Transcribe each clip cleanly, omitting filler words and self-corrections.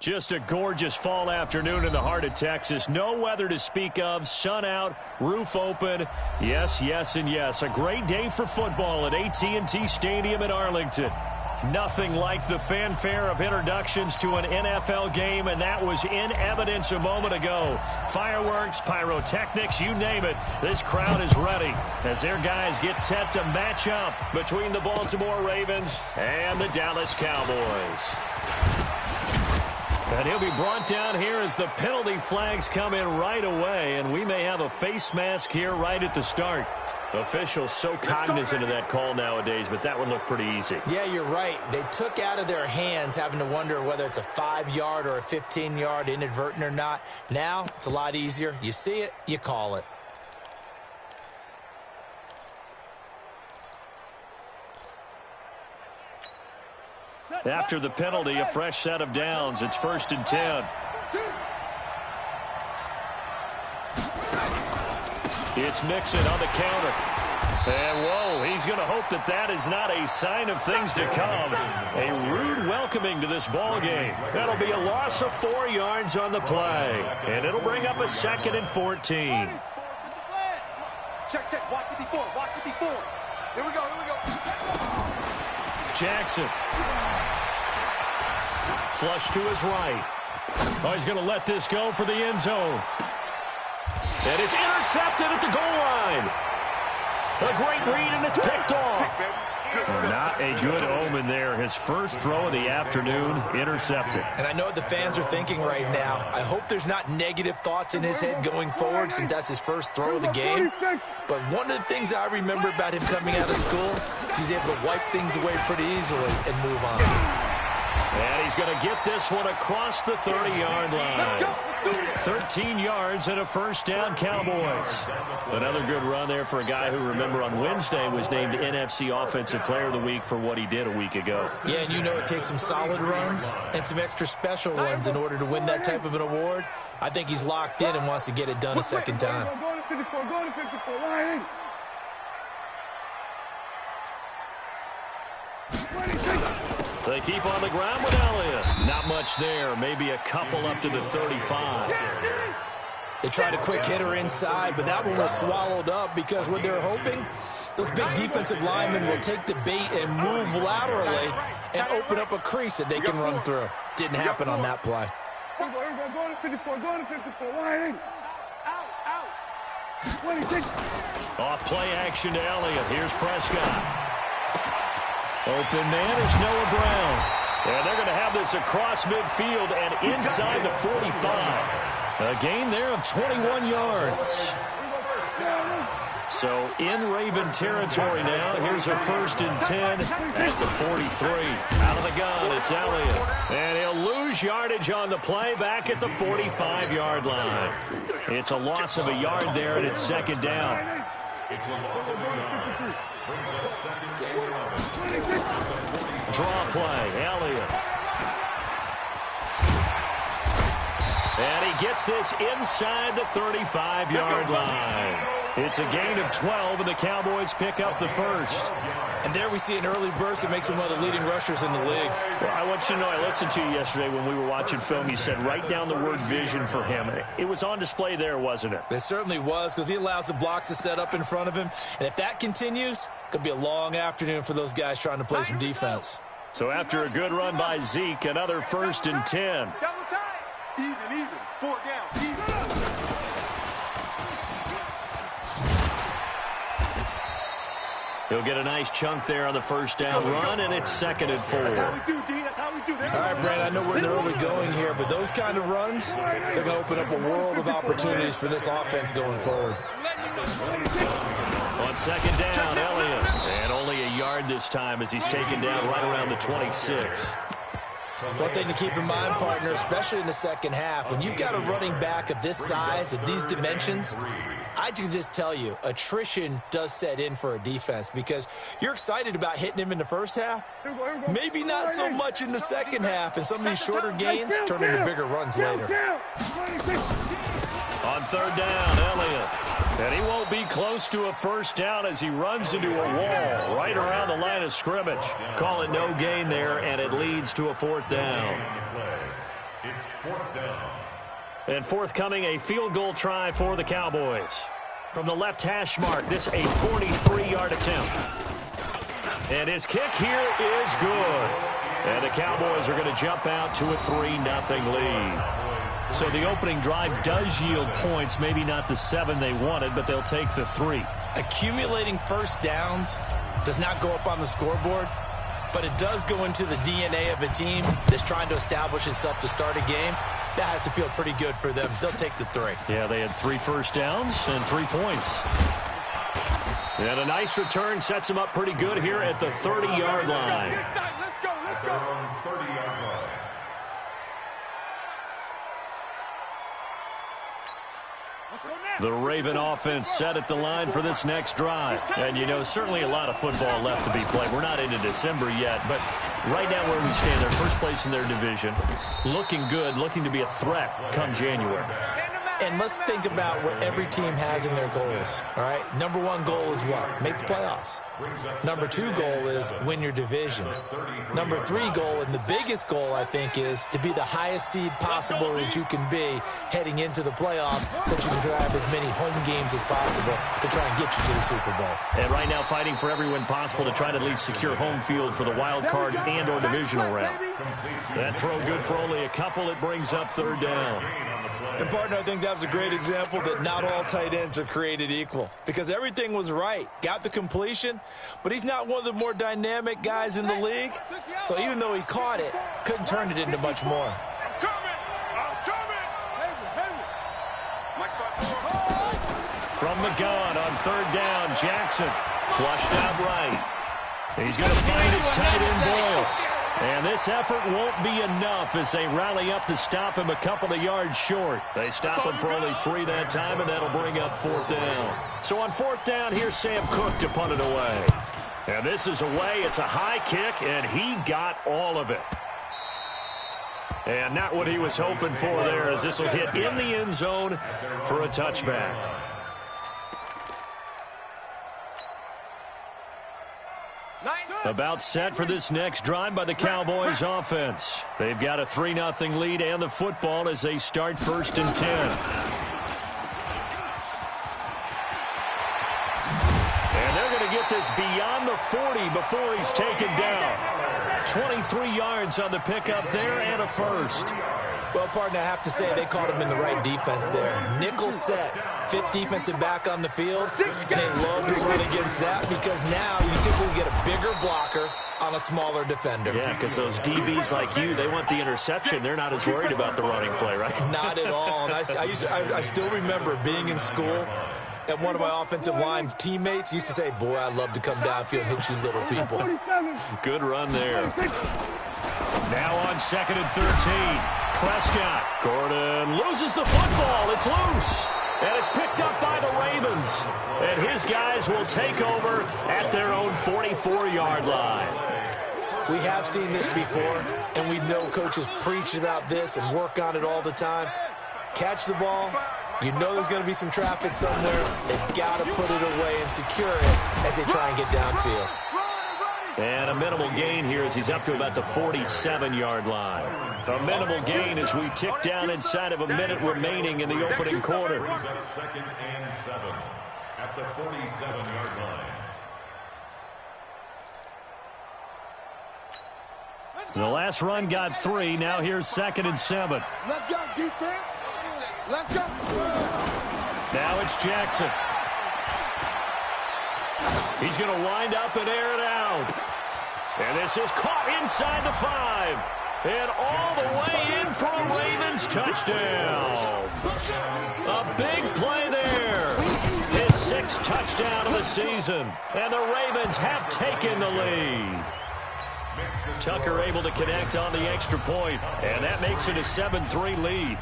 Just a gorgeous fall afternoon in the heart of Texas. No weather to speak of. Sun out, roof open. Yes, yes, and yes. A great day for football at AT&T Stadium in Arlington. Nothing like the fanfare of introductions to an NFL game, and that was in evidence a moment ago. Fireworks, pyrotechnics, you name it. This crowd is ready as their guys get set to match up between the Baltimore Ravens and the Dallas Cowboys. And he'll be brought down here as the penalty flags come in right away, and we may have a face mask here right at the start. Officials so cognizant of that call nowadays, but that one looked pretty easy. Yeah, you're right. They took out of their hands having to wonder whether it's a 5-yard or a 15-yard inadvertent or not. Now, it's a lot easier. You see it, you call it. After the penalty, a fresh set of downs. It's 1st and 10. It's Mixon on the counter. And, whoa, he's going to hope that that is not a sign of things to come. A rude welcoming to this ball game. That'll be a loss of 4 yards on the play. And it'll bring up a 2nd and 14. Check. Watch 54. Here we go. Jackson. Flush to his right. Oh, he's going to let this go for the end zone. And it's intercepted at the goal line. A great read, and it's picked off. Not a good omen there. His first throw of the afternoon, intercepted. And I know what the fans are thinking right now. I hope there's not negative thoughts in his head going forward since that's his first throw of the game. But one of the things I remember about him coming out of school is he's able to wipe things away pretty easily and move on. And he's going to get this one across the 30-yard line. 13 yards and a first down, Cowboys. Another good run there for a guy who, remember, on Wednesday was named NFC Offensive Player of the Week for what he did a week ago. Yeah, and you know it takes some solid runs and some extra special ones in order to win that type of an award. I think he's locked in and wants to get it done a second time. Go to 54, line in. They keep on the ground with Elliott. Not much there. Maybe a couple up to the 35. They tried a quick hitter inside, but that one was swallowed up because what they're hoping, those big defensive linemen will take the bait and move laterally and open up a crease that they can run through. Didn't happen on that play. Go to 54, line in. Out. 26. Off play action to Elliott. Here's Prescott. Open man is Noah Brown. And they're going to have this across midfield and inside the 45. A gain there of 21 yards. So in Raven territory now. Here's a 1st and 10 at the 43. Out of the gun, it's Elliott. And he'll lose yardage on the play back at the 45-yard line. It's a loss of a yard there, and it's 2nd down. Draw play, Elliott. And he gets this inside the 35-yard line. It's a gain of 12, and the Cowboys pick up the first. And there we see an early burst that makes him one of the leading rushers in the league. Well, I want you to know, I listened to you yesterday when we were watching film. You said write down the word vision for him. It was on display there, wasn't it? It certainly was, because he allows the blocks to set up in front of him. And if that continues, it could be a long afternoon for those guys trying to play some defense. So after a good run by Zeke, another 1st and 10. Double time. Even. 4 down. Even. He'll get a nice chunk there on the first down run, and it's 2nd and 4. That's how we do, D. That's how we do. All right, Brent, I know we're in the early going here, but those kind of runs, they're going to open up a world of opportunities for this offense going forward. On 2nd down, Elliott. And only a yard this time as he's taken down right around the 26. One thing to keep in mind, partner, especially in the second half, when you've got a running back of this size, of these dimensions, I can just tell you, attrition does set in for a defense because you're excited about hitting him in the first half. Maybe not so much in the second half, and some of these shorter gains turn into bigger runs later. On 3rd down, Elliott. And he won't be close to a first down as he runs into a wall right around the line of scrimmage. Call it no gain there, and it leads to a 4th down. It's 4th down. And forthcoming, a field goal try for the Cowboys. From the left hash mark, this a 43-yard attempt. And his kick here is good. And the Cowboys are going to jump out to a 3-0 lead. So the opening drive does yield points, maybe not the 7 they wanted, but they'll take the 3. Accumulating first downs does not go up on the scoreboard, but it does go into the DNA of a team that's trying to establish itself to start a game. That has to feel pretty good for them. They'll take the 3. Yeah, they had 3 first downs and 3 points. And a nice return sets them up pretty good here at the 30-yard line. Let's go, let's go. 30-yard line. The Raven offense set at the line for this next drive. And, you know, certainly a lot of football left to be played. We're not into December yet, but right now where we stand, they're first place in their division. Looking good, looking to be a threat come January. And let's think about what every team has in their goals, all right? Number 1 goal is what? Make the playoffs. Number 2 goal is win your division. Number 3 goal, and the biggest goal, I think, is to be the highest seed possible that you can be heading into the playoffs so that you can drive as many home games as possible to try and get you to the Super Bowl. And right now fighting for every win possible to try to at least secure home field for the wild card and or divisional round. That throw good for only a couple. It brings up 3rd down. And, partner, I think that was a great example that not all tight ends are created equal because everything was right. Got the completion, but he's not one of the more dynamic guys in the league. So even though he caught it, couldn't turn it into much more. I'm coming. From the gun on 3rd down, Jackson flushed out right. He's going to find his tight end Boyle. And this effort won't be enough as they rally up to stop him a couple of yards short. They stop him for only 3 that time, and that'll bring up 4th down. So on 4th down, here's Sam Cook to punt it away. And this is away. It's a high kick, and he got all of it. And not what he was hoping for there, as this will hit in the end zone for a touchback. About set for this next drive by the Cowboys offense. They've got a 3-0 lead and the football as they start 1st and 10. And they're going to get this beyond the 40 before he's taken down. 23 yards on the pickup there and a first. Well, partner, I have to say they caught him in the right defense there. Nickel set, 5th defensive back on the field, and they love to run against that because now you typically get a bigger blocker on a smaller defender. Yeah, because those DBs like you, they want the interception. They're not as worried about the running play, right? Not at all. And I still remember being in school, and one of my offensive line teammates used to say, boy, I love to come downfield and hit you little people. Good run there. Now on 2nd and 13. Prescott. Gordon loses the football. It's loose. And it's picked up by the Ravens. And his guys will take over at their own 44-yard line. We have seen this before, and we know coaches preach about this and work on it all the time. Catch the ball. You know there's going to be some traffic somewhere. They've got to put it away and secure it as they try and get downfield. And a minimal gain here as he's up to about the 47-yard line. A minimal gain as we tick down inside of a minute remaining in the opening quarter. 2nd and 7 at the 47-yard line. The last run got 3. Now here's 2nd and 7. Let's go, defense. Let's go. Now it's Jackson. He's going to wind up and air it out. And this is caught inside the 5. And all the way in for a Ravens touchdown. A big play there. His 6th touchdown of the season. And the Ravens have taken the lead. Tucker able to connect on the extra point. And that makes it a 7-3 lead.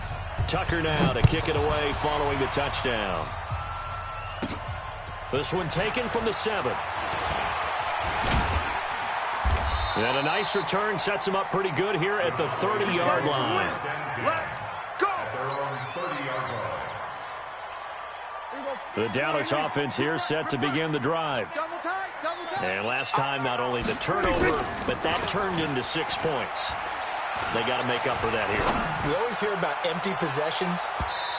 Tucker now to kick it away following the touchdown. This one taken from the 7. And a nice return sets him up pretty good here at the 30-yard line. The Dallas offense here set to begin the drive. And last time, not only the turnover, but that turned into 6 points. They got to make up for that here. We always hear about empty possessions,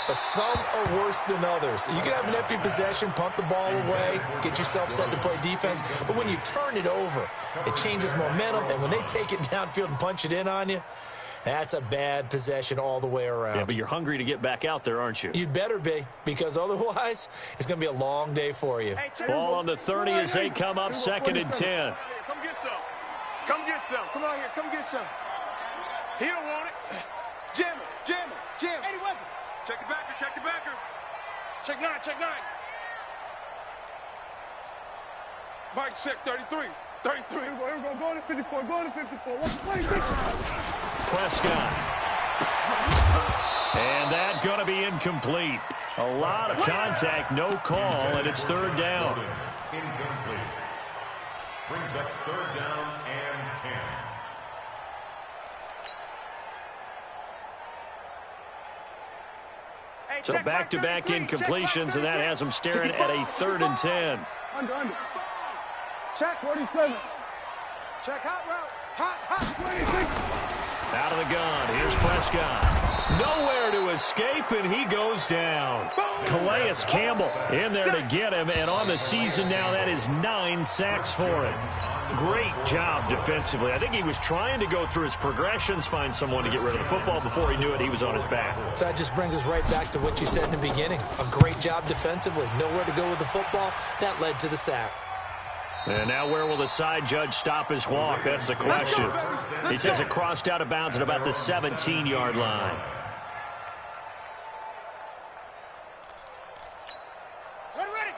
but some are worse than others. You can have an empty possession, punt the ball away, get yourself set to play defense, but when you turn it over, it changes momentum, and when they take it downfield and punch it in on you, that's a bad possession all the way around. Yeah, but you're hungry to get back out there, aren't you? You'd better be, because otherwise, it's going to be a long day for you. Ball on the 30 as they come up 2nd and 10. Come get some. Come get some. Come out here. Come get some. He don't want it. Jam it. Jam it. Jam it. 80 weapon. Check the backer. Check the backer. Check 9. Check 9. Mike, check 33. 33. Here we go. Go to 54. Go to 54. 126. Prescott. And that going to be incomplete. A lot of contact, no call, and it's 3rd down. Incomplete. Brings up 3rd down and 10. So back-to-back incompletions, and that has them staring at a 3rd and 10. Under. Check 47. Check hot route. Hot 26. Out of the gun, here's Prescott. Nowhere to escape, and he goes down. Calais Campbell in there to get him, and on the season now, that is 9 sacks for him. Great job defensively. I think he was trying to go through his progressions, find someone to get rid of the football. Before he knew it, he was on his back. So that just brings us right back to what you said in the beginning. A great job defensively. Nowhere to go with the football. That led to the sack. And now where will the side judge stop his walk? That's the question. He says it crossed out of bounds at about the 17-yard line.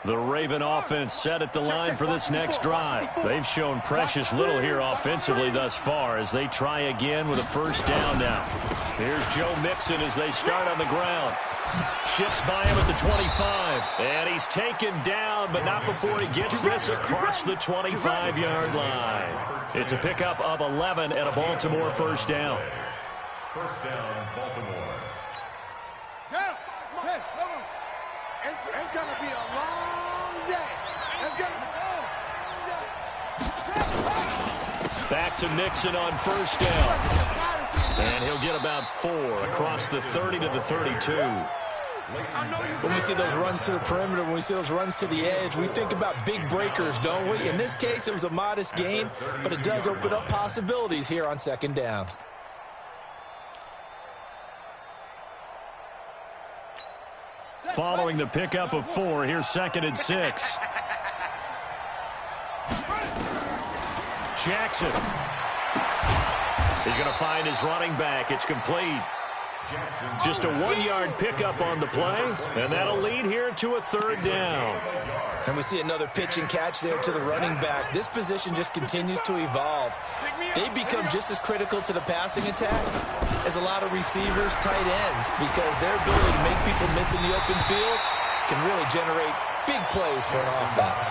The Raven offense set at the line for this next drive. They've shown precious little here offensively thus far as they try again with a 1st down now. Here's Joe Mixon as they start on the ground. Shifts by him at the 25. And he's taken down, but not before he gets this across the 25-yard line. It's a pickup of 11 and a Baltimore 1st down. 1st down, Baltimore. Yeah. Hey, hold on. It's going to be a long day. It's going to be a long day. Back to Mixon on 1st down. And he'll get about 4 across the 30 to the 32. When we see those runs to the perimeter, when we see those runs to the edge, we think about big breakers, don't we? In this case, it was a modest gain, but it does open up possibilities here on 2nd down. Following the pickup of 4, here's 2nd and 6. Jackson. He's going to find his running back. It's complete. Just a 1-yard pickup on the play, and that'll lead here to a 3rd down. And we see another pitch and catch there to the running back. This position just continues to evolve. They become just as critical to the passing attack as a lot of receivers, tight ends, because their ability to make people miss in the open field can really generate big plays for an offense.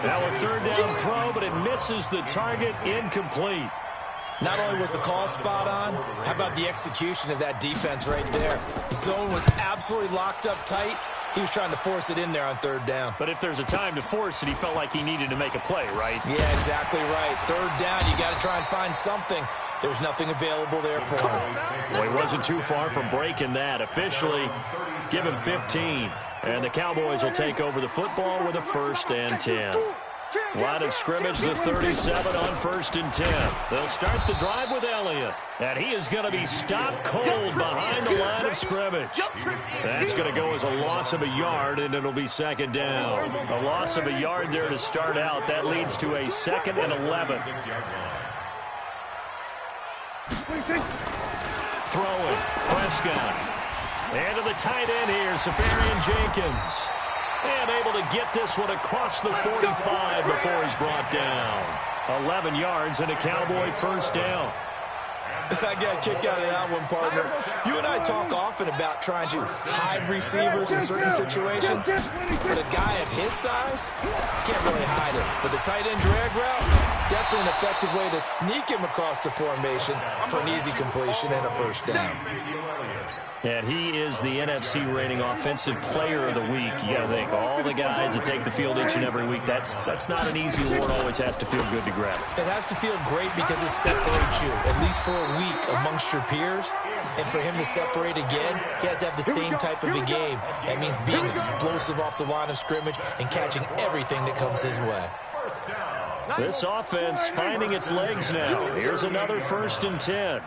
Now a 3rd down throw, but it misses the target, incomplete. Not only was the call spot on, how about the execution of that defense right there? Zone was absolutely locked up tight. He was trying to force it in there on 3rd down. But if there's a time to force it, he felt like he needed to make a play, right? Yeah, exactly right. 3rd down, you got to try and find something. There's nothing available there for him. Well, he wasn't too far from breaking that. Officially, give him 15. And the Cowboys will take over the football with a 1st and 10. Line of scrimmage, the 37 on 1st and 10. They'll start the drive with Elliott. And he is going to be stopped cold behind the line of scrimmage. That's going to go as a loss of a yard, and it'll be 2nd down. A loss of a yard there to start out. That leads to a 2nd and 11. Throwing, Prescott. And to the tight end here, Safarian Jenkins. And able to get this one across the 45 before he's brought down. 11 yards and a Cowboy 1st down. I got a kick out of that one, partner. You and I talk often about trying to hide receivers in certain situations, but a guy of his size can't really hide it. But the tight end drag route, definitely an effective way to sneak him across the formation for an easy completion and a first down. And he is the NFC rating offensive player of the week. You got to think, all the guys that take the field each and every week, that's not an easy award. Always has to feel good to grab it. It has to feel great because it separates you, at least for a week, amongst your peers. And for him to separate again, he has to have the same type of a game. That means being explosive off the line of scrimmage and catching everything that comes his way. This offense finding its legs now. Here's another 1st and 10.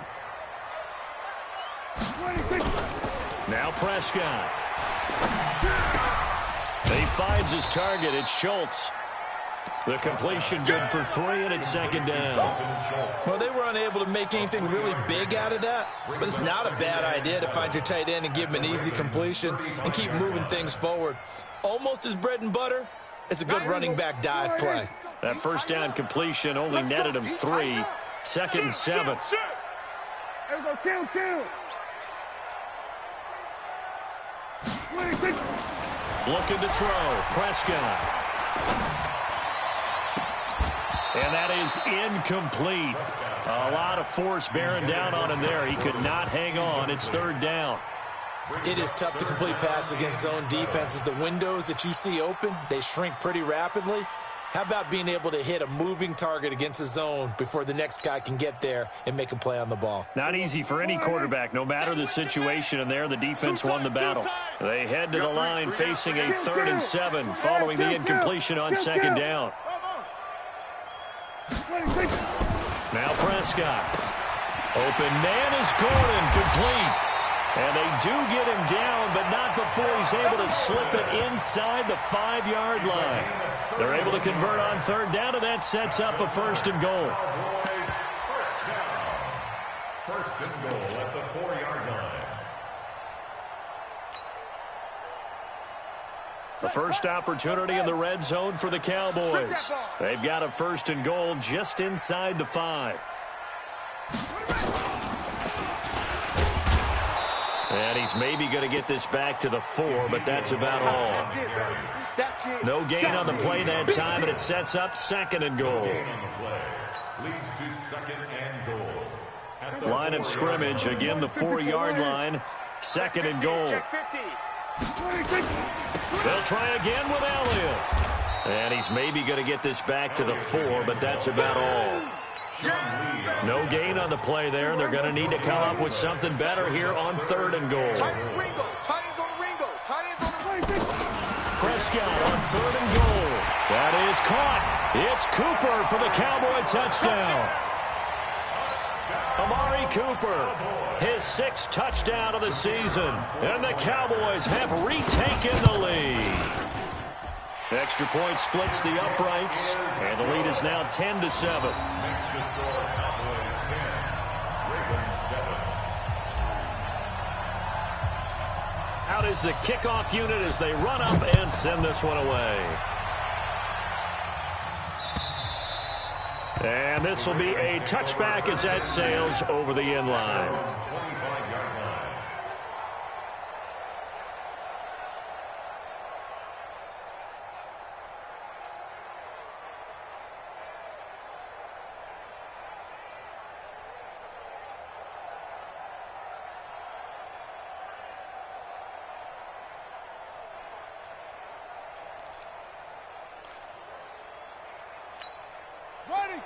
Now Prescott. He finds his target. It's Schultz. The completion good for 3, and it's 2nd down. Well, they were unable to make anything really big out of that, but it's not a bad idea to find your tight end and give him an easy completion and keep moving things forward. Almost his bread and butter. It's a good running back dive play. That 1st down completion only netted him 3. 2nd and 7. There we go, kill. Looking to throw. Prescott. And that is incomplete. A lot of force bearing down on him there. He could not hang on. It's 3rd down. It is tough to complete passes against zone defenses. The windows that you see open, they shrink pretty rapidly. How about being able to hit a moving target against a zone before the next guy can get there and make a play on the ball? Not easy for any quarterback, no matter the situation, and there the defense won the battle. They head to the line facing a 3rd and 7 following the incompletion on 2nd down. Now Prescott. Open man is Gordon, complete. And they do get him down, but not before he's able to slip it inside the 5-yard line. They're able to convert on 3rd down, and that sets up a 1st and goal. First and goal at the 4-yard line. The first opportunity in the red zone for the Cowboys. They've got a 1st and goal just inside the 5. And he's maybe going to get this back to the 4, but that's about all. No gain on the play that time, and it sets up 2nd and goal. Leads to 2nd and goal. Line of scrimmage, again the 4-yard line. 2nd and goal. They'll try again with Elliott. And he's maybe going to get this back to the 4, but that's about all. No gain on the play there. They're going to need to come up with something better here on 3rd and goal. Prescott on 3rd and goal. That is caught. It's Cooper for the Cowboy touchdown. Amari Cooper, his 6th touchdown of the season. And the Cowboys have retaken the lead. Extra point splits the uprights, and the lead is now 10-7. Out is the kickoff unit as they run up and send this one away. And this will be a touchback as that sails over the end line.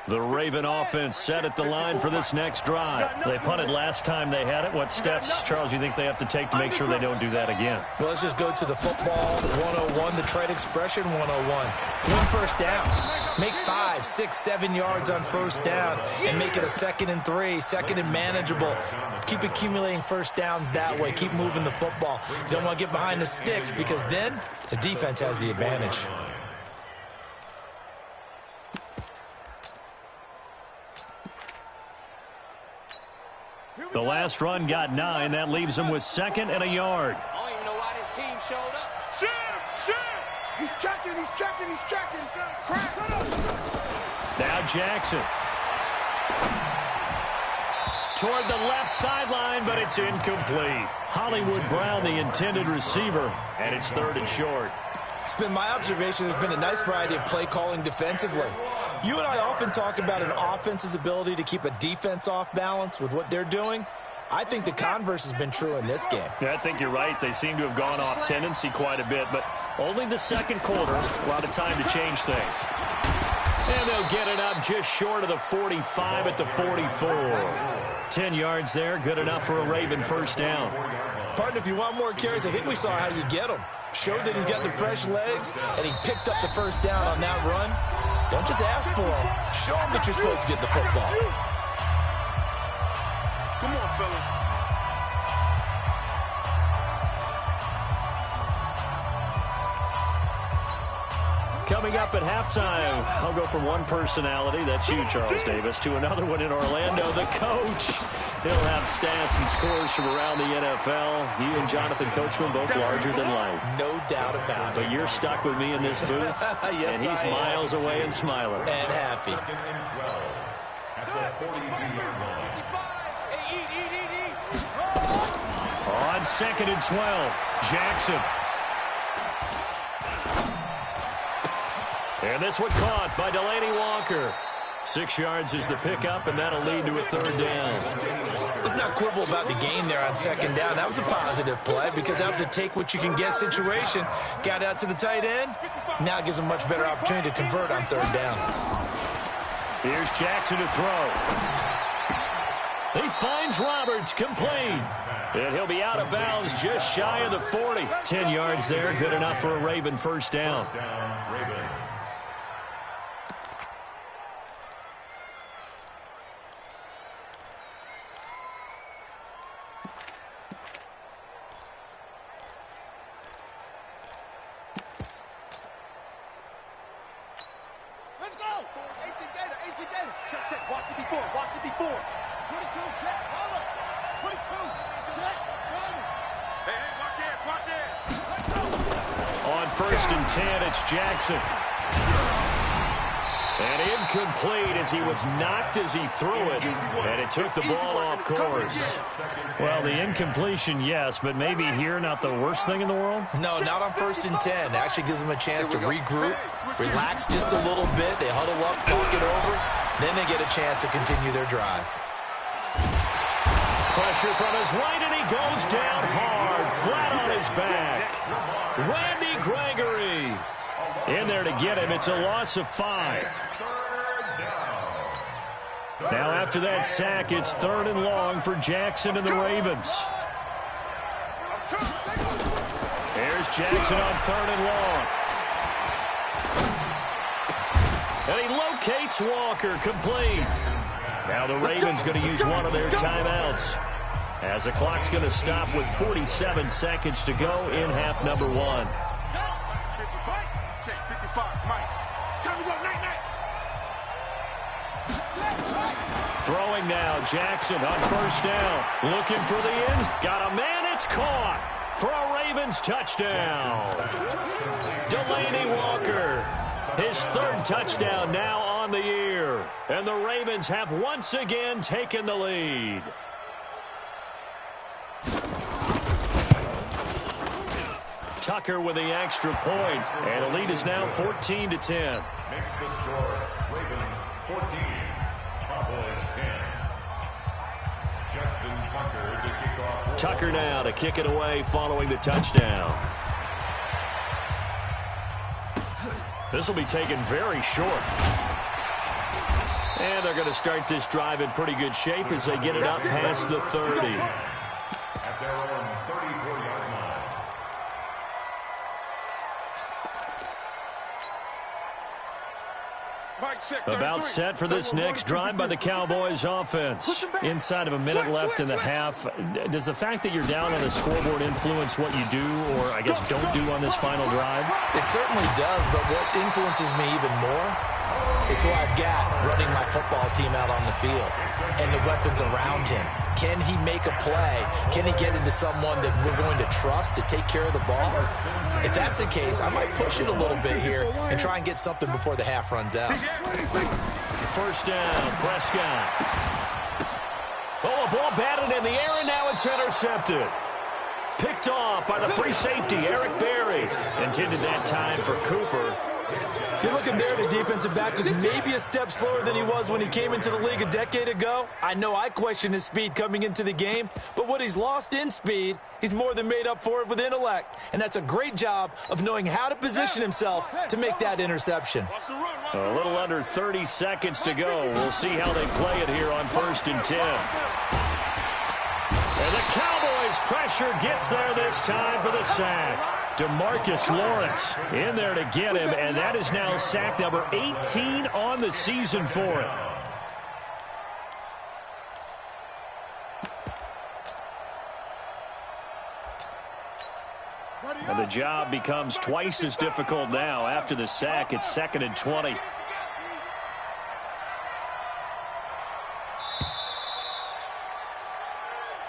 The Raven offense set at the line for this next drive. They punted last time they had it. What steps, Charles, you think they have to take to make sure they don't do that again? Well, let's just go to the football 101, the trade expression 101. Win 1st down. Make 5, 6, 7 yards on 1st down and make it a 2nd and 3, 2nd and manageable. Keep accumulating 1st downs that way. Keep moving the football. You don't want to get behind the sticks because then the defense has the advantage. The last run got 9. That leaves him with 2nd and a yard. I don't even know why this team showed up. He's checking. Now Jackson. Toward the left sideline, but it's incomplete. Hollywood Brown, the intended receiver, and it's 3rd and short. It's been my observation there's been a nice variety of play calling defensively. You and I often talk about an offense's ability to keep a defense off balance with what they're doing. I think the converse has been true in this game. Yeah, I think you're right. They seem to have gone off tendency quite a bit, but only the second quarter. A lot of time to change things. And they'll get it up just short of the 45 at the 44. 10 yards there, good enough for a Raven first down. Partner, if you want more carries, I think we saw how you get them. Showed that he's got the fresh legs, and he picked up the first down on that run. Don't just ask for them. Show them that you're supposed to get the football. Come on, fellas. Coming up at halftime, I'll go from one personality, that's you, Charles Davis, to another one in Orlando, the coach. He'll have stats and scores from around the NFL. He and Jonathan Coachman both larger than life. No doubt about it. But you're stuck with me in this booth, yes, and he's miles away and smiling. And happy. On 2nd and 12, Jackson. And this one caught by Delaney Walker. 6 yards is the pickup, and that'll lead to a third down. Let's not quibble about the gain there on second down. That was a positive play because that was a take-what-you-can-get situation. Got out to the tight end. Now it gives him a much better opportunity to convert on third down. Here's Jackson to throw. He finds Roberts, complete. And he'll be out of bounds just shy of the 40. 10 yards there, good enough for a Raven first down. Let's go! 18 Gator, 18 Gator. Check. Watch the before. 22, check, cover. 22, check, cover. Hey, watch it. Let's go. On 1st and 10, it's Jackson. And incomplete as he was knocked as he threw it. And it took the ball off course. Well, the incompletion, yes, but maybe here not the worst thing in the world? No, not on 1st and 10. Actually gives them a chance to regroup, relax just a little bit. They huddle up, talk it over. Then they get a chance to continue their drive. Pressure from his right, and he goes down hard, flat on his back. Randy Gregory in there to get him. It's a loss of 5. Now after that sack, it's 3rd and long for Jackson and the Ravens. Here's Jackson on 3rd and long. And he locates Walker, complete. Now the Ravens going to use one of their timeouts, as the clock's going to stop with 47 seconds to go in half number 1. Check, 55, Mike. Time to go, night. Throwing now, Jackson on 1st down. Looking for the ends. Got a man, it's caught for a Ravens touchdown. Delaney Walker, his 3rd touchdown now on the year. And the Ravens have once again taken the lead. Tucker with the extra point, and the lead is now 14-10. Makes the score Ravens 14, Cowboys 10. Justin Tucker to kick off. Tucker now to kick it away following the touchdown. This will be taken very short. And they're going to start this drive in pretty good shape as they get it up past the 30. At their own 34-yard line. About set for this next drive by the Cowboys offense. Inside of a minute left in the half. Does the fact that you're down on the scoreboard influence what you do, or I guess don't do on this final drive? It certainly does, but what influences me even more is who I've got running my football team out on the field and the weapons around him. Can he make a play? Can he get into someone that we're going to trust to take care of the ball? If that's the case, I might push it a little bit here and try and get something before the half runs out. First down, Prescott. Oh, a ball batted in the air, and now it's intercepted. Picked off by the free safety, Eric Berry. Intended that time for Cooper. You're looking there at a defensive back who's maybe a step slower than he was when he came into the league a decade ago. I know I questioned his speed coming into the game, but what he's lost in speed, he's more than made up for it with intellect. And that's a great job of knowing how to position himself to make that interception. A little under 30 seconds to go. We'll see how they play it here on 1st and 10. And the Cowboys pressure gets there this time for the sack. DeMarcus Lawrence in there to get him, and that is now sack number 18 on the season for him. And the job becomes twice as difficult now. After the sack, it's 2nd and 20.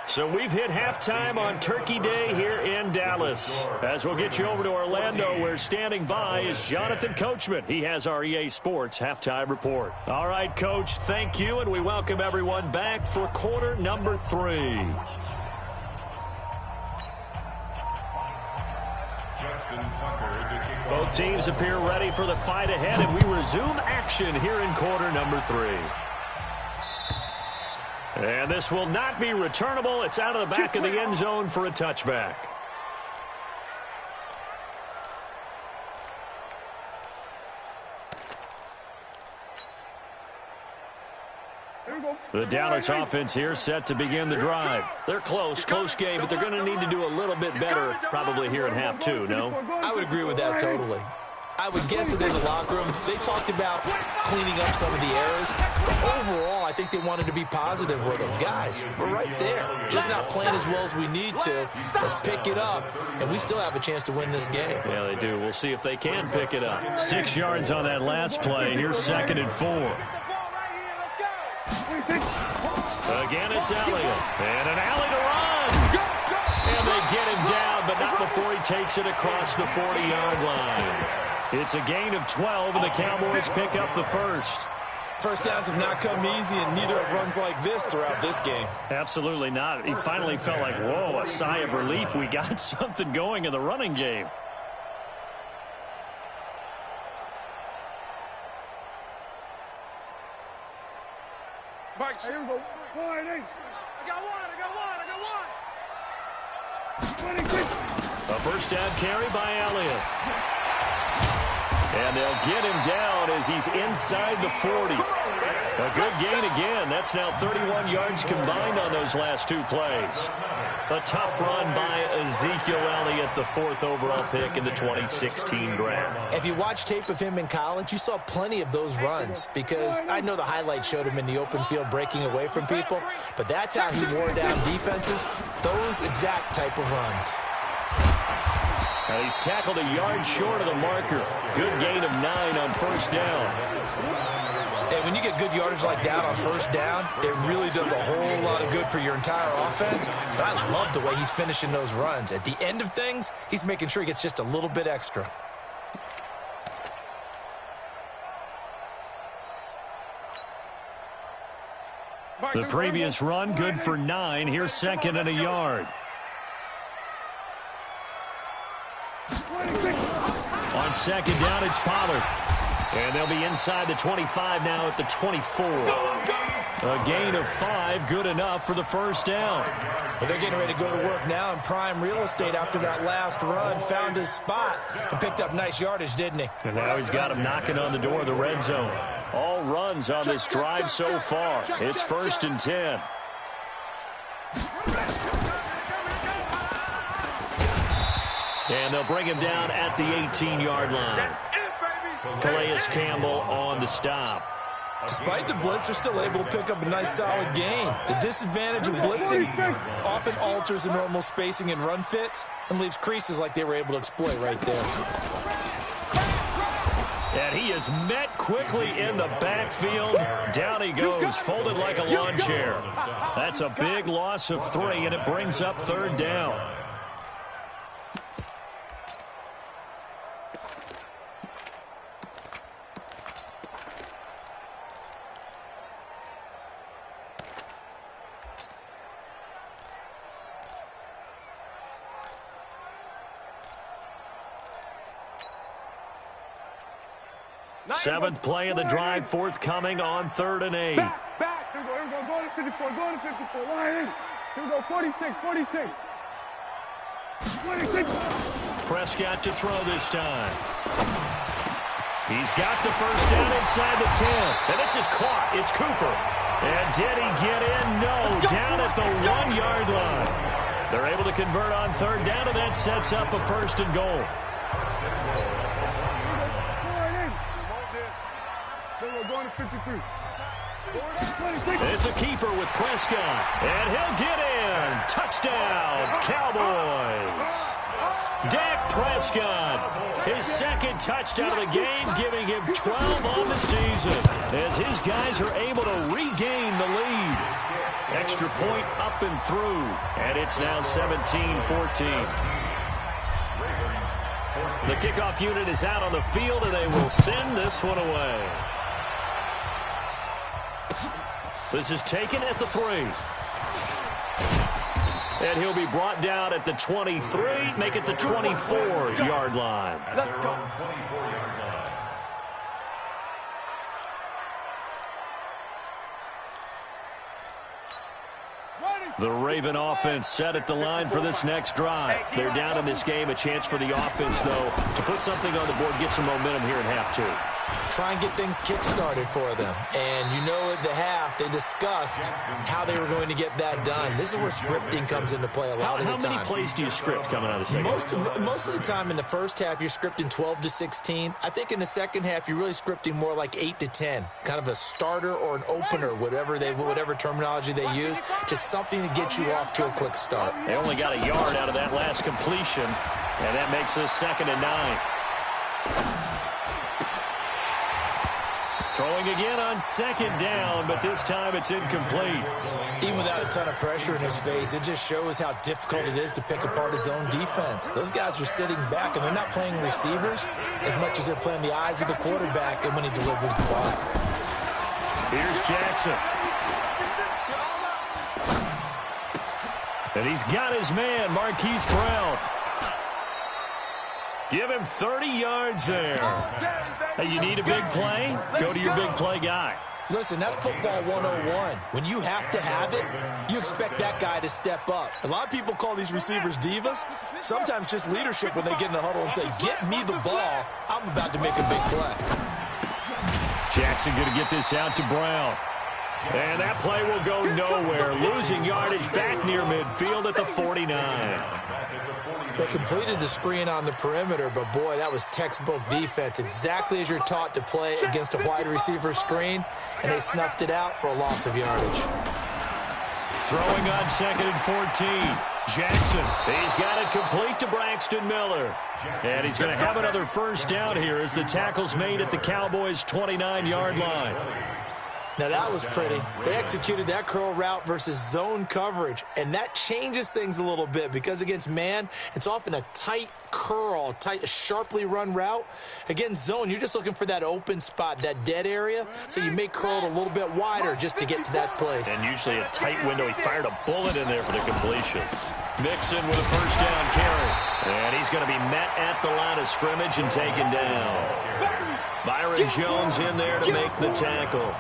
So we've hit halftime on Turkey Day here in Dallas. As we'll get you over to Orlando, where standing by is Jonathan Coachman. He has our EA Sports halftime report. All right, Coach, thank you, and we welcome everyone back for quarter number 3. Both teams appear ready for the fight ahead, and we resume action here in quarter number 3. And this will not be returnable. It's out of the back of the end zone for a touchback. The Dallas offense here set to begin the drive. They're close game, but they're going to need to do a little bit better probably here in half 2, no? I would agree with that totally. I would guess that in the locker room, they talked about cleaning up some of the errors. But overall, I think they wanted to be positive with them. Guys, we're right there. Just not playing as well as we need to. Let's pick it up, and we still have a chance to win this game. Yeah, they do. We'll see if they can pick it up. 6 yards on that last play. Here's 2nd and 4. Again, it's Elliott. And an alley to run. And they get him down, but not before he takes it across the 40-yard line. It's a gain of 12, and the Cowboys pick up the first. First downs have not come easy, and neither have runs like this throughout this game. Absolutely not. He finally felt like, whoa, a sigh of relief. We got something going in the running game. Mike, here we go. I got one. A first down carry by Elliott. And they'll get him down as he's inside the 40. A good gain again. That's now 31 yards combined on those last 2 plays. A tough run by Ezekiel Elliott, the 4th overall pick in the 2016 draft. If you watch tape of him in college, you saw plenty of those runs, because I know the highlights showed him in the open field breaking away from people, but that's how he wore down defenses, those exact type of runs. And he's tackled a yard short of the marker. Good gain of 9 on first down. And when you get good yardage like that on first down, it really does a whole lot of good for your entire offense. But I love the way he's finishing those runs. At the end of things, he's making sure he gets just a little bit extra. The previous run, good for 9. Here's 2nd and a yard. On 2nd down, it's Pollard. And they'll be inside the 25 now at the 24. A gain of 5, good enough for the first down. Well, they're getting ready to go to work now in prime real estate after that last run. Found his spot and picked up nice yardage, didn't he? And now he's got him knocking on the door of the red zone. All runs on this drive so far. It's 1st and 10. And they'll bring him down at the 18-yard line. Calais Campbell on the stop. Despite the blitz, they're still able to pick up a nice solid gain. The disadvantage of blitzing often alters the normal spacing and run fits and leaves creases like they were able to exploit right there. And he is met quickly in the backfield. Down he goes, folded like a lawn chair. That's a big loss of 3, and it brings up 3rd down. Seventh play of the drive, forthcoming on 3rd and 8. Back. Here we go. Go to 54. Go to 54. Line in. Here we go. 46. 46. 26. Prescott to throw this time. He's got the first down inside the 10. And this is caught. It's Cooper. And did he get in? No. Down at the 1-yard line. They're able to convert on 3rd down, and that sets up a 1st and goal. Going to 53. It's a keeper with Prescott, and he'll get in. Touchdown, Cowboys. Dak Prescott, his 2nd touchdown of the game, giving him 12 on the season as his guys are able to regain the lead. Extra point up and through, and it's now 17-14. The kickoff unit is out on the field, and they will send this one away. This is taken at the 3. And he'll be brought down at the 23, make it the 24-yard line. Let's go. The Raven offense set at the line for this next drive. They're down in this game. A chance for the offense, though, to put something on the board, get some momentum here in half 2. Try and get things kick-started for them. And you know at the half, they discussed how they were going to get that done. This is where scripting comes into play a lot of the time. How many plays do you script coming out of the second? Most of the time in the first half, you're scripting 12 to 16. I think in the second half, you're really scripting more like 8 to 10. Kind of a starter or an opener, whatever terminology they use. Just something to get you off to a quick start. They only got a yard out of that last completion, and that makes us 2nd and 9. Throwing again on 2nd down, but this time it's incomplete. Even without a ton of pressure in his face, it just shows how difficult it is to pick apart his own defense. Those guys are sitting back, and they're not playing receivers as much as they're playing the eyes of the quarterback and when he delivers the ball. Here's Jackson. And he's got his man, Marquise Brown. Give him 30 yards there. Hey, you need a big play? Go to your big play guy. Listen, that's football 101. When you have to have it, you expect that guy to step up. A lot of people call these receivers divas. Sometimes just leadership when they get in the huddle and say, get me the ball. I'm about to make a big play. Jackson going to get this out to Brown. And that play will go nowhere. Losing yardage back near midfield at the 49. They completed the screen on the perimeter, but boy, that was textbook defense. Exactly as you're taught to play against a wide receiver screen, and they snuffed it out for a loss of yardage. Throwing on 2nd and 14. Jackson, he's got it complete to Braxton Miller. And he's going to have another 1st down here as the tackle's made at the Cowboys' 29-yard line. Now, that was pretty. They executed that curl route versus zone coverage, and that changes things a little bit because against man, it's often a tight curl, sharply run route. Against zone, you're just looking for that open spot, that dead area, so you may curl it a little bit wider just to get to that place. And usually a tight window. He fired a bullet in there for the completion. Mixon with a 1st down carry. And he's going to be met at the line of scrimmage and taken down. Byron Jones in there to make the tackle.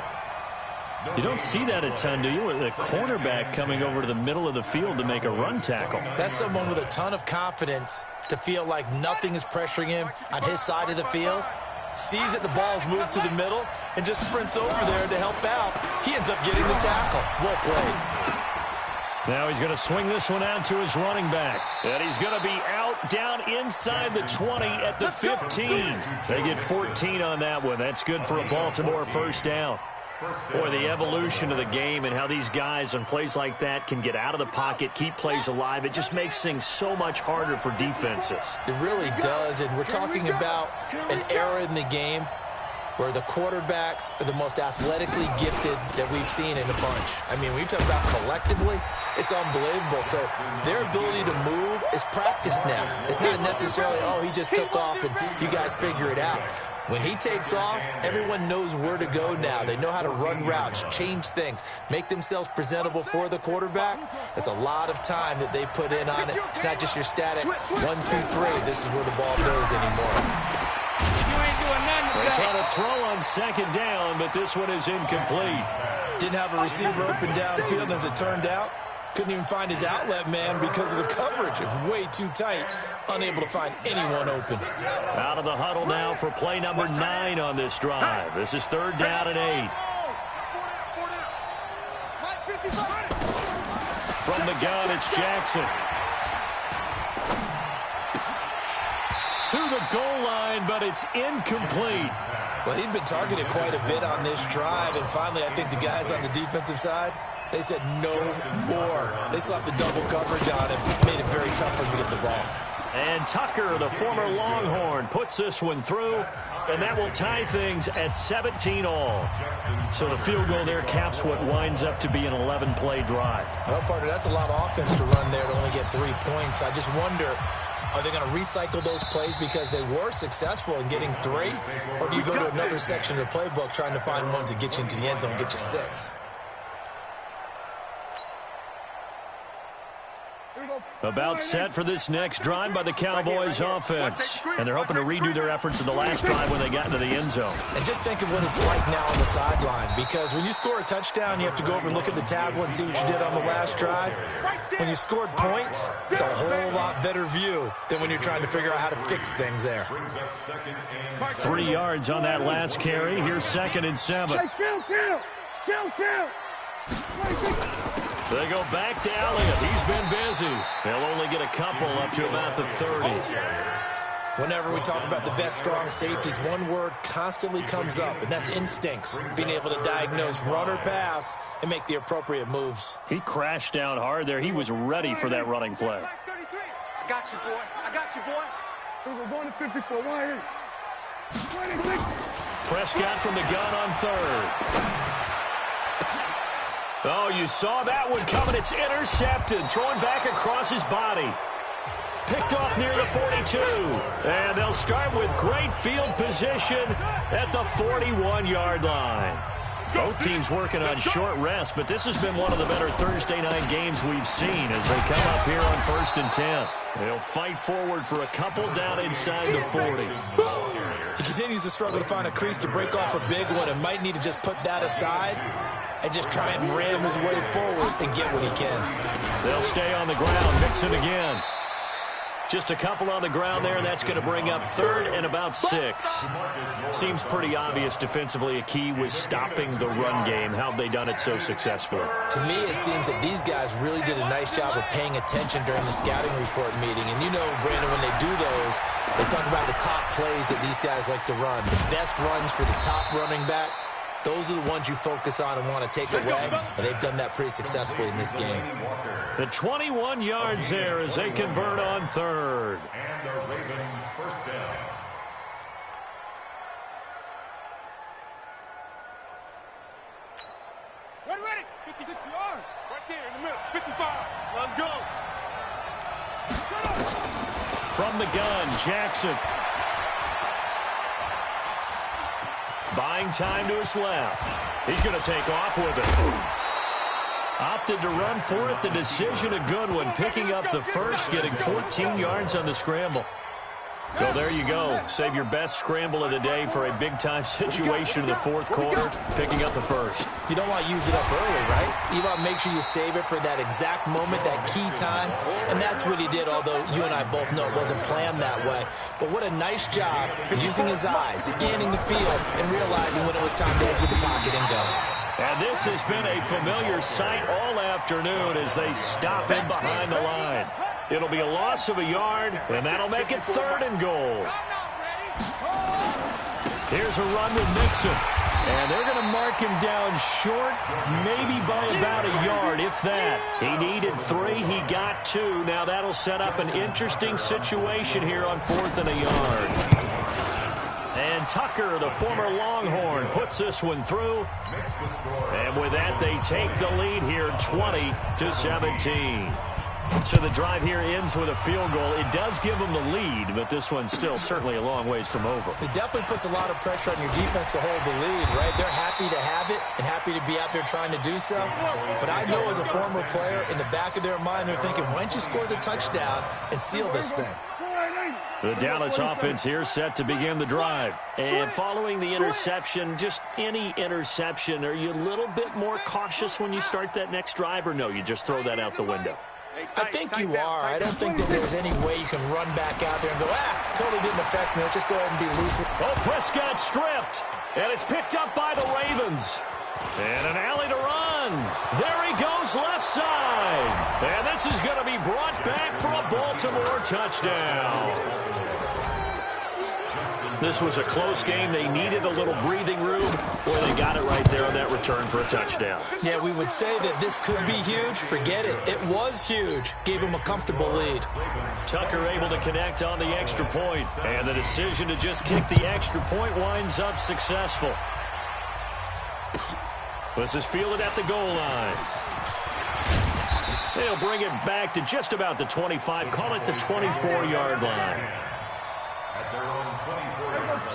You don't see that a ton, do you? With a cornerback coming over to the middle of the field to make a run tackle. That's someone with a ton of confidence to feel like nothing is pressuring him on his side of the field. Sees that the ball's moved to the middle and just sprints over there to help out. He ends up getting the tackle. Well played. Now he's going to swing this one out to his running back. And he's going to be out down inside the 20 at the 15. They get 14 on that one. That's good for a Baltimore 1st down. Boy, the evolution of the game and how these guys on plays like that can get out of the pocket, keep plays alive, it just makes things so much harder for defenses. It really does, and we're talking about an era in the game where the quarterbacks are the most athletically gifted that we've seen in a bunch. I mean, when you talk about collectively, it's unbelievable. So their ability to move is practiced now. It's not necessarily, oh, he just took off and you guys figure it out. When he takes off, everyone knows where to go now. They know how to run routes, change things, make themselves presentable for the quarterback. That's a lot of time that they put in on it. It's not just your static 1, 2, 3. This is where the ball goes anymore. You ain't doing nothing They today. try to throw on second down, but this one is incomplete. Didn't have a receiver open downfield, and as it turned out, couldn't even find his outlet man because of the coverage. It was way too tight, unable to find anyone open. Out of the huddle now for play number 9 on this drive. This is 3rd down and 8. From the gun, it's Jackson. To the goal line, but it's incomplete. Well, he'd been targeted quite a bit on this drive, and finally I think the guys on the defensive side, they said no more. They slapped the double coverage on him, made it very tough for him to get the ball. And Tucker, the former Longhorn, puts this one through, and that will tie things at 17 all. So the field goal there caps what winds up to be an 11-play drive. Well, partner, that's a lot of offense to run there to only get 3 points. I just wonder, are they going to recycle those plays because they were successful in getting 3? Or do you go to another section of the playbook trying to find ones that get you into the end zone and get you 6? About set for this next drive by the Cowboys offense. And they're hoping to redo their efforts in the last drive when they got into the end zone. And just think of what it's like now on the sideline, because when you score a touchdown, you have to go over and look at the tablet and see what you did on the last drive. When you scored points, it's a whole lot better view than when you're trying to figure out how to fix things there. 3 yards on that last carry. Here's 2nd and 7. They go back to Elliott. He's been busy. They'll only get a couple up to about the 30. Whenever we talk about the best strong safeties, one word constantly comes up, and that's instincts. Being able to diagnose run or pass and make the appropriate moves. He crashed down hard there. He was ready for that running play. I got you, boy. I got you, boy. We're going to 54. Why here? 26. Prescott from the gun on 3rd. Oh, you saw that one coming. It's intercepted. Throwing back across his body. Picked off near the 42. And they'll start with great field position at the 41-yard line. Both teams working on short rest, but this has been one of the better Thursday night games we've seen as they come up here on 1st and 10. They'll fight forward for a couple down inside the 40. He continues to struggle to find a crease to break off a big one and might need to just put that aside and just try and ram his way forward and get what he can. They'll stay on the ground. Mixon again. Just a couple on the ground there, and that's going to bring up 3rd and about 6. Seems pretty obvious defensively a key was stopping the run game. How have they done it so successfully? To me, it seems that these guys really did a nice job of paying attention during the scouting report meeting. And you know, Brandon, when they do those, they talk about the top plays that these guys like to run. The best runs for the top running back. Those are the ones you focus on and want to take away, and they've done that pretty successfully in this game. The 21 yards there as they convert on 3rd. And the Raven first down. Ready. 56 yards. Right there in the middle. 55. Let's go. From the gun, Jackson. Buying time to his left. He's going to take off with it. Opted to run for it. The decision a good one. Picking up the first, getting 14 yards on the scramble. So there you go. Save your best scramble of the day for a big-time situation in the 4th quarter. Picking up the first. You don't want to use it up early, right? You want to make sure you save it for that exact moment, that key time. And that's what he did, although you and I both know it wasn't planned that way. But what a nice job using his eyes, scanning the field, and realizing when it was time to exit the pocket and go. And this has been a familiar sight all afternoon as they stop him behind the line. It'll be a loss of a yard, and that'll make it 3rd and goal. Here's a run with Mixon. And they're going to mark him down short, maybe by about a yard, if that. He needed 3. He got 2. Now that'll set up an interesting situation here on 4th and a yard. And Tucker, the former Longhorn, puts this one through. And with that, they take the lead here 20-17. So the drive here ends with a field goal. It does give them the lead, but this one's still certainly a long ways from over. It definitely puts a lot of pressure on your defense to hold the lead, right? They're happy to have it and happy to be out there trying to do so. But I know as a former player, in the back of their mind, they're thinking, why don't you score the touchdown and seal this thing? The Dallas offense here set to begin the drive. And following the interception, just any interception, are you a little bit more cautious when you start that next drive, or no, you just throw that out the window? I think you are. I don't think that there's any way you can run back out there and go, totally didn't affect me. Let's just go ahead and be loose. Oh, Prescott stripped. And it's picked up by the Ravens. And an alley to run. There he goes left side. And this is going to be brought back for a Baltimore touchdown. This was a close game. They needed a little breathing room. Boy, they got it right there on that return for a touchdown. Yeah, we would say that this could be huge. Forget it. It was huge. Gave him a comfortable lead. Tucker able to connect on the extra point. And the decision to just kick the extra point winds up successful. This is fielded at the goal line. They'll bring it back to just about the 25. Call it the 24-yard line.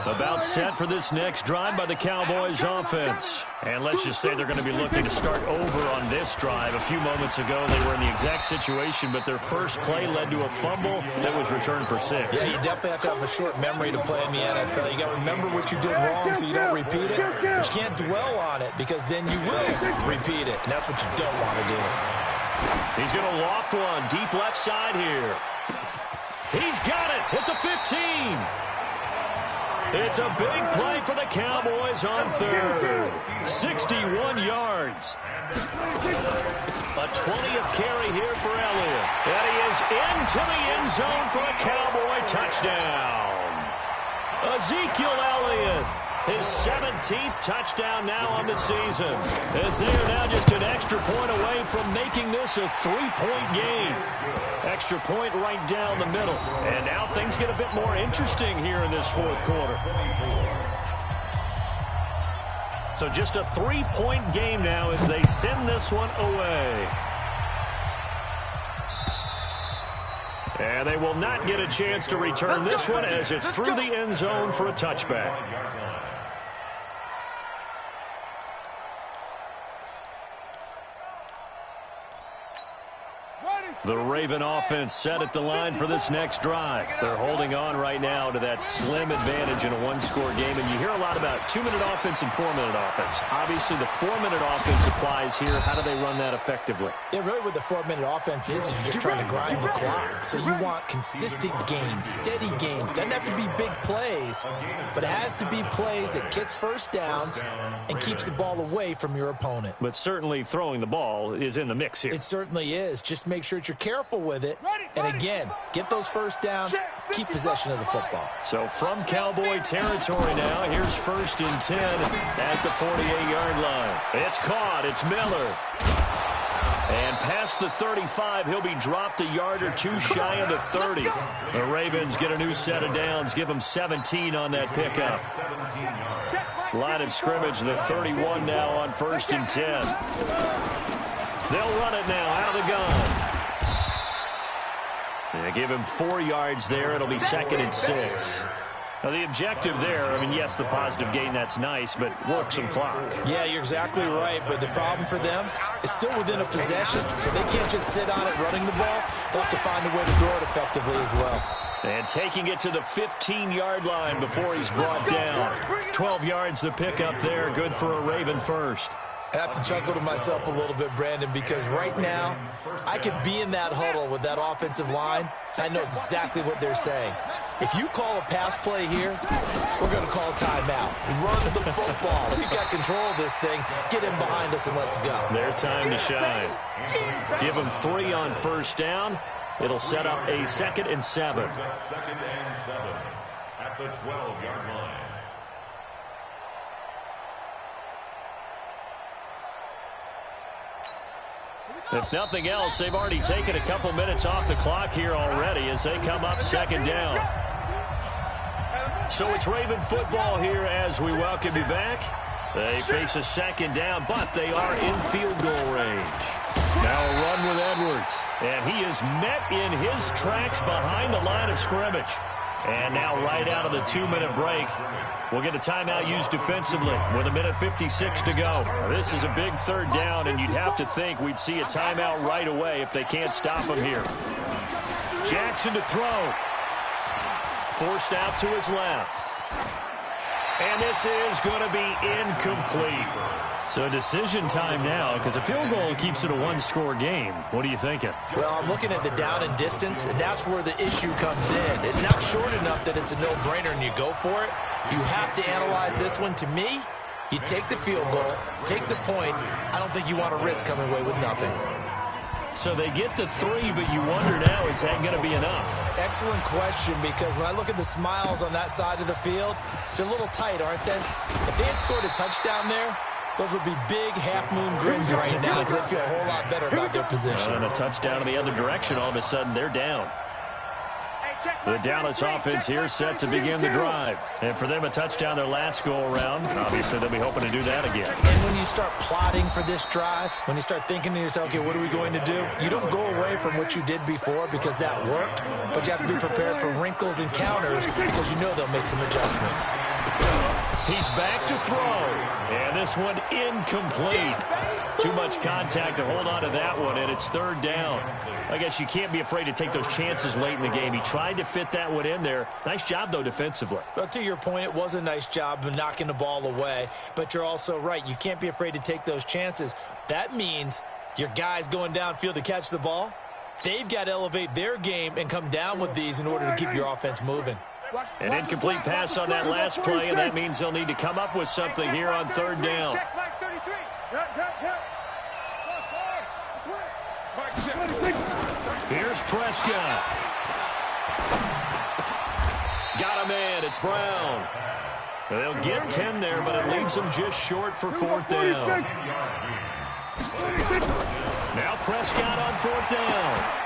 About set for this next drive by the Cowboys offense. And let's just say they're going to be looking to start over on this drive. A few moments ago, they were in the exact situation, but their first play led to a fumble that was returned for 6. Yeah, you definitely have to have a short memory to play in the NFL. You got to remember what you did wrong so you don't repeat it. But you can't dwell on it because then you will repeat it, and that's what you don't want to do. He's going to loft one deep left side here. He's got it at the 15. It's a big play for the Cowboys on third. 61 yards. A 20th carry here for Elliott. And he is into the end zone for a Cowboy touchdown. Ezekiel Elliott, his 17th touchdown now on the season, as they are now just an extra point away from making this a 3-point game. Extra point right down the middle. And now things get a bit more interesting here in this fourth quarter. So just a 3-point game now as they send this one away. And they will not get a chance to return this one as it's through the end zone for a touchback. The Raven offense set at the line for this next drive. They're holding on right now to that slim advantage in a one-score game. And you hear a lot about 2-minute offense and 4-minute offense. Obviously, the 4-minute offense applies here. How do they run that effectively? Yeah, really what the 4-minute offense is you're just trying to grind the clock. So you want consistent gains, steady gains. Doesn't have to be big plays, but it has to be plays that gets first downs and keeps the ball away from your opponent. But certainly throwing the ball is in the mix here. It certainly is. Just make sure that you're careful with it. And again, get those first downs, keep possession of the football. So from Cowboy territory now, here's 1st and 10 at the 48-yard line. It's caught. It's Miller. And past the 35, he'll be dropped a yard or two shy of the 30. The Ravens get a new set of downs, give them 17 on that pickup. Line of scrimmage, the 31 now on 1st and 10. They'll run it now out of the gun. They give him 4 yards there. It'll be 2nd and 6. Now, the objective there, I mean, yes, the positive gain, that's nice, but work some clock. Yeah, you're exactly right, but the problem for them is still within a possession, so they can't just sit on it running the ball. They'll have to find a way to throw it effectively as well. And taking it to the 15-yard line before he's brought down. 12 yards the pickup there, good for a Raven first. I have to chuckle to myself a little bit, Brandon, because right now I could be in that huddle with that offensive line, and I know exactly what they're saying. If you call a pass play here, we're going to call a timeout. Run the football. If you got control of this thing, get in behind us and let's go. Their time to shine. Give them 3 on 1st down. It'll set up a 2nd and 7. 2nd and 7 at the 12-yard line. If nothing else, they've already taken a couple minutes off the clock here already as they come up 2nd down. So it's Raven football here as we welcome you back. They face a 2nd down, but they are in field goal range. Now a run with Edwards, and he is met in his tracks behind the line of scrimmage. And now right out of the 2-minute break, we'll get a timeout used defensively with 1:56 to go. This is a big 3rd down, and you'd have to think we'd see a timeout right away if they can't stop him here. Jackson to throw. forced out to his left. And this is going to be incomplete. So decision time now, because a field goal keeps it a one-score game. What are you thinking? Well, I'm looking at the down and distance, and that's where the issue comes in. It's not short enough that it's a no-brainer and you go for it. You have to analyze this one. To me, you take the field goal, take the points. I don't think you want to risk coming away with nothing. So they get the 3, but you wonder now, is that going to be enough? Excellent question, because when I look at the smiles on that side of the field, they're a little tight, aren't they? If they had scored a touchdown there, those would be big half-moon grins right now because they feel a whole lot better about their position. And a touchdown in the other direction, all of a sudden they're down. The Dallas offense here set to begin the drive. And for them, a touchdown their last go-around. Obviously, they'll be hoping to do that again. And when you start plotting for this drive, when you start thinking to yourself, okay, what are we going to do? You don't go away from what you did before because that worked, but you have to be prepared for wrinkles and counters because you know they'll make some adjustments. He's back to throw. And this one incomplete. Too much contact to hold on to that one, and it's third down. I guess you can't be afraid to take those chances late in the game. He tried to fit that one in there. Nice job, though, defensively. Well, to your point, it was a nice job of knocking the ball away, but you're also right. You can't be afraid to take those chances. That means your guys going downfield to catch the ball, they've got to elevate their game and come down with these in order to keep your offense moving. An incomplete pass on that last play, and that means they'll need to come up with something here on third down. Here's Prescott. Got a man. It's Brown. They'll get 10 there, but it leaves them just short for fourth down. Now Prescott on fourth down.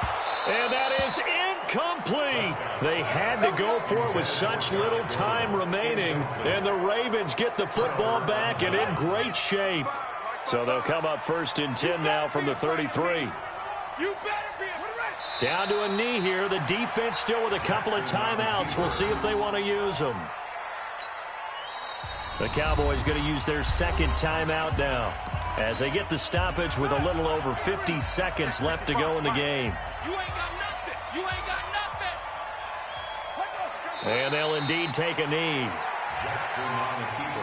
And that is incomplete. They had to go for it with such little time remaining. And the Ravens get the football back and in great shape. So they'll come up first and 10 now from the 33. Down to a knee here. The defense still with a couple of timeouts. We'll see if they want to use them. The Cowboys going to use their second timeout now as they get the stoppage with a little over 50 seconds left to go in the game. You ain't got nothing. You ain't got nothing. And they'll indeed take a knee. Jackson on the keeper.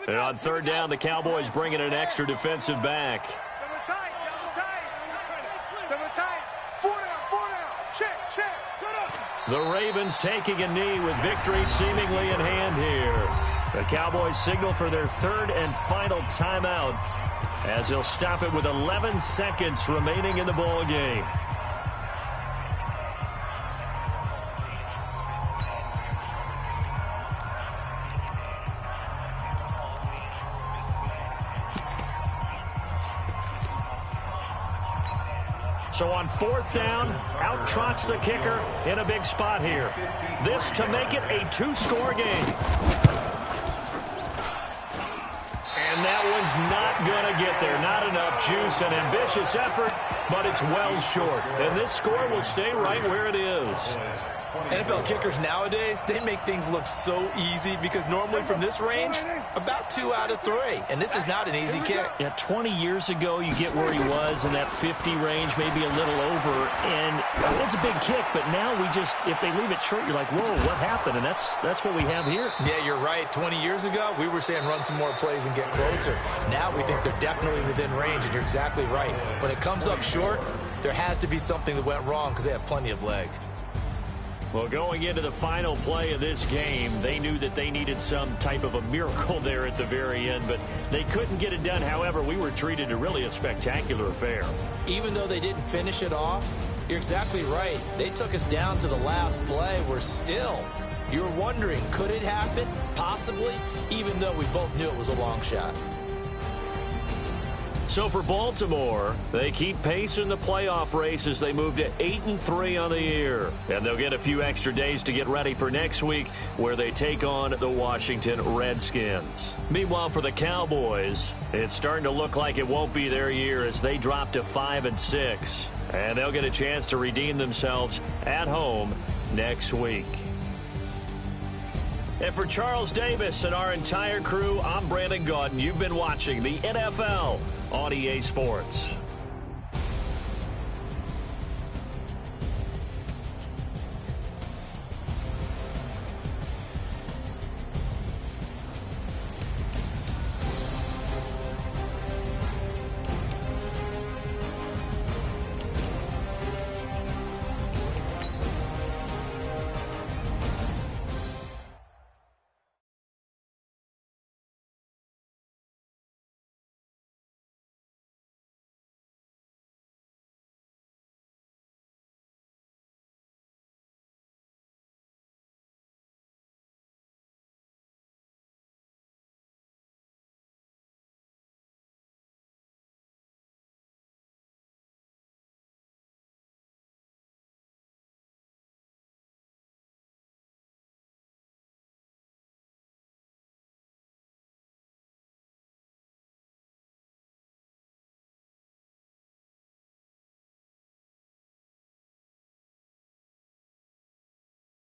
And on third down, the Cowboys bring in an extra defensive back. Double tight. 4 down. Check. Set up. The Ravens taking a knee with victory seemingly in hand here. The Cowboys signal for their third and final timeout as they'll stop it with 11 seconds remaining in the ball game. So on fourth down, out trots the kicker in a big spot here. This to make it a two-score game. And that one's not going to get there. Not enough juice, an ambitious effort, but it's well short. And this score will stay right where it is. NFL kickers nowadays, they make things look so easy because normally from this range, about 2 out of 3. And this is not an easy kick. Yeah, 20 years ago, you get where he was in that 50 range, maybe a little over. And it's a big kick, but now we just, if they leave it short, you're like, whoa, what happened? And that's what we have here. Yeah, you're right. 20 years ago, we were saying run some more plays and get closer. Now we think they're definitely within range, and you're exactly right. When it comes up short, there has to be something that went wrong because they have plenty of leg. Well, going into the final play of this game, they knew that they needed some type of a miracle there at the very end, but they couldn't get it done. However, we were treated to really a spectacular affair. Even though they didn't finish it off, you're exactly right. They took us down to the last play. We're still, you're wondering, could it happen? Possibly, even though we both knew it was a long shot. So for Baltimore, they keep pace in the playoff race as they move to 8-3 on the year. And they'll get a few extra days to get ready for next week, where they take on the Washington Redskins. Meanwhile, for the Cowboys, it's starting to look like it won't be their year as they drop to 5-6. And they'll get a chance to redeem themselves at home next week. And for Charles Davis and our entire crew, I'm Brandon Gaudin. You've been watching the NFL on EA Sports.